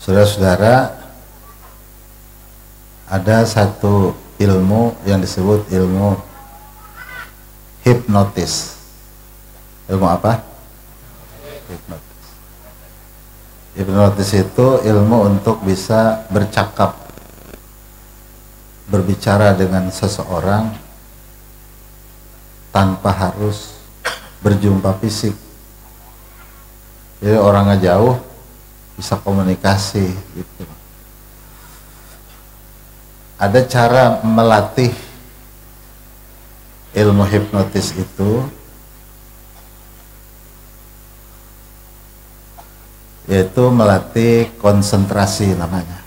Saudara-saudara, ada satu ilmu yang disebut ilmu hipnotis. Ilmu apa? Hipnotis. Hipnotis itu ilmu untuk bisa bercakap, berbicara dengan seseorang tanpa harus berjumpa fisik. Jadi orangnya jauh bisa komunikasi gitu. Ada cara melatih ilmu hipnotis itu, yaitu melatih konsentrasi namanya.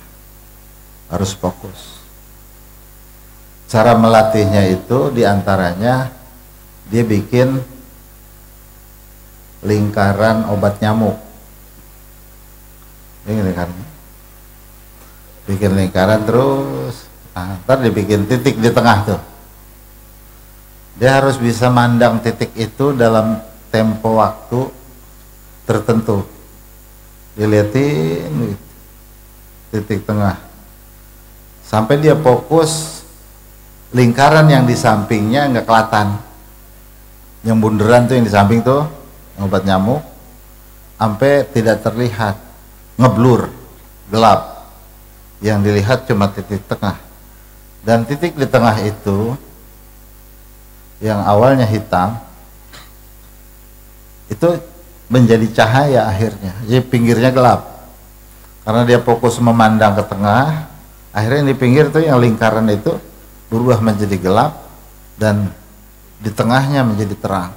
Harus fokus. Cara melatihnya itu diantaranya dia bikin lingkaran obat nyamuk. Ini lingkaran. Bikin lingkaran terus, ntar dibikin titik di tengah tuh. Dia harus bisa mandang titik itu dalam tempo waktu tertentu. Dilihatin titik tengah sampai dia fokus, lingkaran yang di sampingnya nggak kelihatan. Yang bunderan tuh yang di samping tuh obat nyamuk sampai tidak terlihat, ngeblur, gelap. Yang dilihat cuma titik tengah, dan titik di tengah itu yang awalnya hitam itu menjadi cahaya akhirnya. Jadi pinggirnya gelap karena dia fokus memandang ke tengah. Akhirnya di pinggir tuh yang lingkaran itu berubah menjadi gelap dan di tengahnya menjadi terang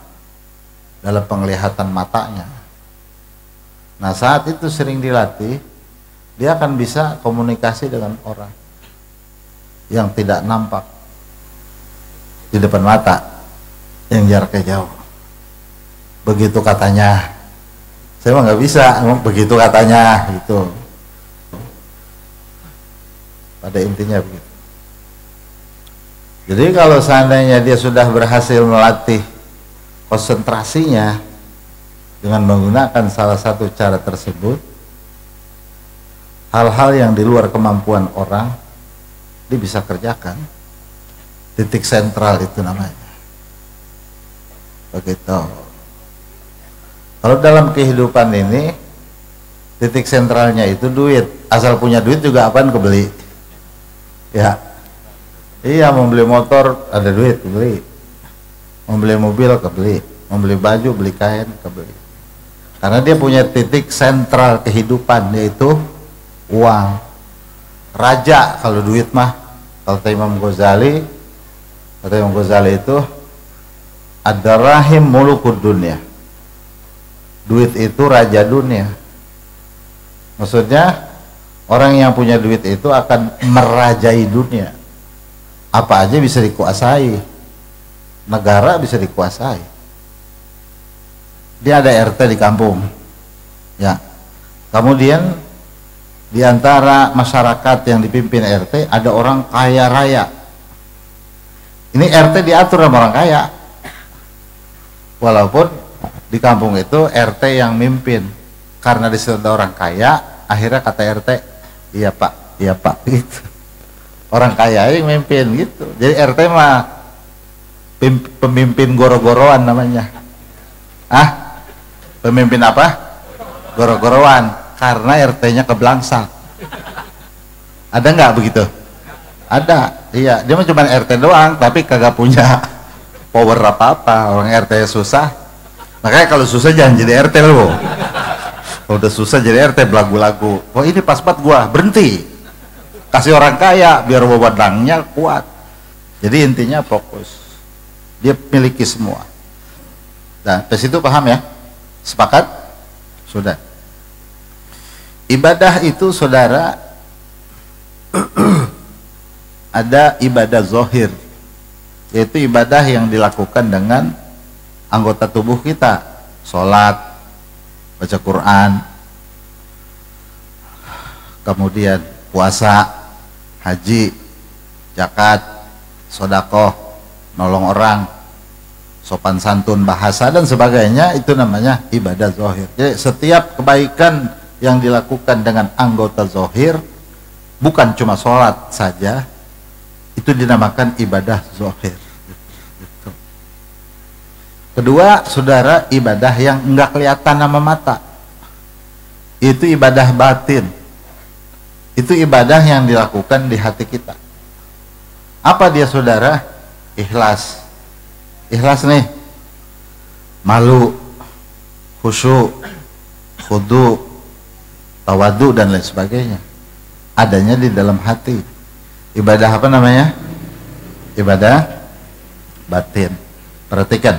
dalam penglihatan matanya. Nah, saat itu sering dilatih, dia akan bisa komunikasi dengan orang yang tidak nampak di depan mata, yang jaraknya jauh. Begitu katanya, saya mah nggak bisa, begitu katanya gitu. Pada intinya begitu. Jadi kalau seandainya dia sudah berhasil melatih konsentrasinya dengan menggunakan salah satu cara tersebut, hal-hal yang di luar kemampuan orang dia bisa kerjakan. Titik sentral itu namanya. Begitu. Kalau dalam kehidupan ini titik sentralnya itu duit. Asal punya duit juga apaan kebeli. Ya. Iya, mau beli motor ada duit kebeli. Mau beli mobil kebeli. Mau beli baju, beli kain kebeli. Karena dia punya titik sentral kehidupan, yaitu uang. Raja kalau duit mah, kata Imam Ghazali itu ad-darahim mulukud dunya. Duit itu raja dunia. Maksudnya orang yang punya duit itu akan merajai dunia. Apa aja bisa dikuasai. Negara bisa dikuasai. Dia ada RT di kampung. Ya. Kemudian di antara masyarakat yang dipimpin RT ada orang kaya raya. Ini RT diatur sama orang kaya. Walaupun di kampung itu RT yang mimpin. Karena di situ ada orang kaya, akhirnya kata RT, iya pak gitu. Orang kaya yang mimpin gitu. Jadi RT mah pemimpin goro-goroan namanya. Pemimpin apa? Goro-goroan. Karena RT-nya keblangsak. Ada nggak begitu? Ada. Iya, dia mah cuma RT doang, tapi kagak punya power apa-apa. Orang RT susah. Makanya kalau susah jangan jadi RT loh. Kalau udah susah jadi RT belagu-lagu. Oh ini pas banget gua, berhenti. Kasih orang kaya biar wewenangnya kuat. Jadi intinya fokus. Dia miliki semua. Nah, di situ paham ya? Sepakat? Sudah. Ibadah itu saudara ada ibadah zahir, yaitu ibadah yang dilakukan dengan anggota tubuh kita. Sholat, baca Quran, kemudian puasa, haji, zakat, sodakoh, nolong orang, sopan santun bahasa dan sebagainya, itu namanya ibadah zahir. Jadi setiap kebaikan yang dilakukan dengan anggota zohir, bukan cuma sholat saja, itu dinamakan ibadah zohir. Gitu. Kedua, saudara, ibadah yang enggak kelihatan sama mata, itu ibadah batin. Itu ibadah yang dilakukan di hati kita. Apa dia, saudara? Ikhlas. Ikhlas nih, malu, khusyuk, khudu, tawadu, dan lain sebagainya. Adanya di dalam hati. Ibadah apa namanya? Ibadah batin. Perhatikan.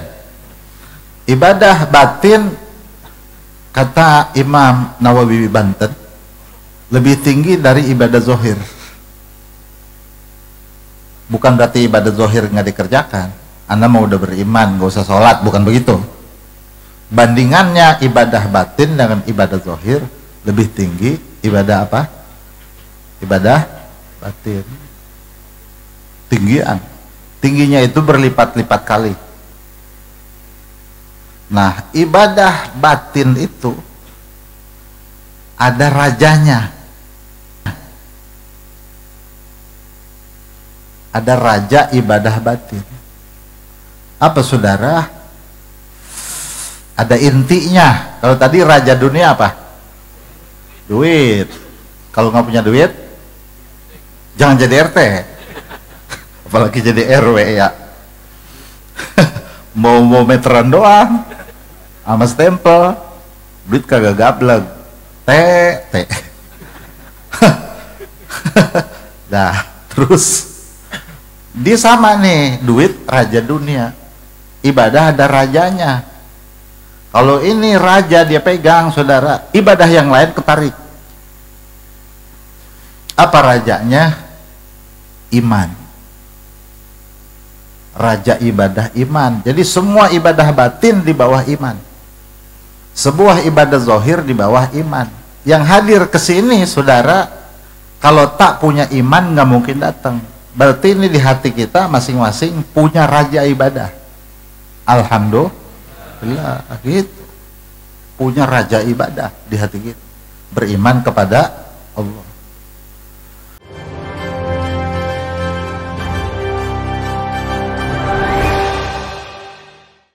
Ibadah batin, kata Imam Nawawi Banten, lebih tinggi dari ibadah zohir. Bukan berarti ibadah zohir nggak dikerjakan. Anda mau udah beriman, nggak usah sholat, bukan begitu. Bandingannya ibadah batin dengan ibadah zohir lebih tinggi ibadah apa? Ibadah batin. Tinggian. Tingginya itu berlipat-lipat kali. Nah, ibadah batin itu ada rajanya. Ada raja ibadah batin. Apa, saudara? Ada intinya. Kalau tadi raja dunia apa? Duit. Kalau nggak punya duit, jangan jadi RT. Apalagi jadi RW ya. mau meteran doang, sama stempel, duit kagak gableg. Teh. Nah, terus dia sama nih, duit raja dunia. Ibadah ada rajanya. Kalau ini raja dia pegang, saudara, ibadah yang lain ketarik. Apa rajanya? Iman. Raja ibadah iman. Jadi semua ibadah batin di bawah iman. Sebuah ibadah zohir di bawah iman. Yang hadir ke sini, saudara, kalau tak punya iman nggak mungkin datang. Berarti ini di hati kita masing-masing punya raja ibadah. Alhamdulillah, gitu. Punya raja ibadah di hati kita. Beriman kepada Allah.